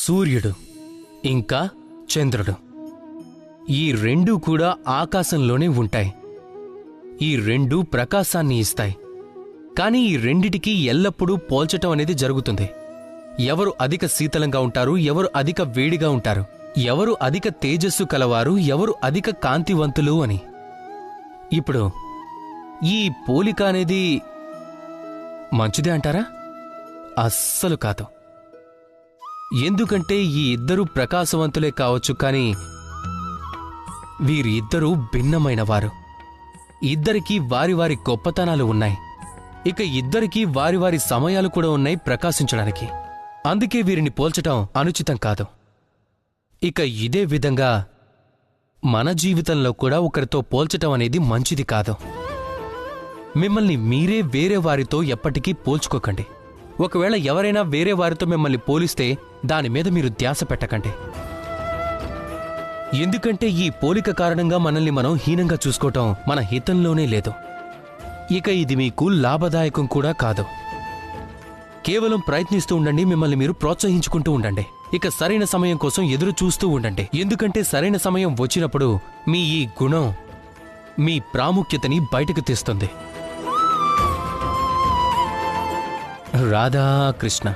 సూర్యుడు ఇంకా చంద్రుడు ఈ రెండూ కూడా ఆకాశంలోనే ఉంటాయి. ఈ రెండూ ప్రకాశాన్ని ఇస్తాయి. కానీ ఈ రెండిటికి ఎల్లప్పుడూ పోల్చటం అనేది జరుగుతుంది. ఎవరు అధిక శీతలంగా ఉంటారు, ఎవరు అధిక వేడిగా ఉంటారు, ఎవరు అధిక తేజస్సు కలవారు, ఎవరు అధిక కాంతివంతులు అని. ఇప్పుడు ఈ పోలిక అనేది మంచిదే అంటారా? అస్సలు కాదు. ఎందుకంటే ఈ ఇద్దరూ ప్రకాశవంతులే కావచ్చు, కానీ వీరి ఇద్దరూ భిన్నమైనవారు. ఇద్దరికీ వారి వారి గొప్పతనాలు ఉన్నాయి. ఇక ఇద్దరికీ వారి వారి సమయాలు కూడా ఉన్నాయి ప్రకాశించడానికి. అందుకే వీరిని పోల్చటం అనుచితం కాదు. ఇక ఇదే విధంగా మన జీవితంలో కూడా ఒకరితో పోల్చటం అనేది మంచిది కాదు. మిమ్మల్ని మీరే వేరే వారితో ఎప్పటికీ పోల్చుకోకండి. ఒకవేళ ఎవరైనా వేరే వారితో మిమ్మల్ని పోలిస్తే దానిమీద మీరు ధ్యాస పెట్టకండి. ఎందుకంటే ఈ పోలిక కారణంగా మనల్ని మనం హీనంగా చూసుకోవటం మన హితంలోనే లేదు. ఇక ఇది మీకు లాభదాయకం కూడా కాదు. కేవలం ప్రయత్నిస్తూ ఉండండి, మిమ్మల్ని మీరు ప్రోత్సహించుకుంటూ ఉండండి. ఇక సరైన సమయం కోసం ఎదురు చూస్తూ ఉండండి. ఎందుకంటే సరైన సమయం వచ్చినప్పుడు మీ ఈ గుణం మీ ప్రాముఖ్యతని బయటకు తెస్తుంది. రాధాకృష్ణ.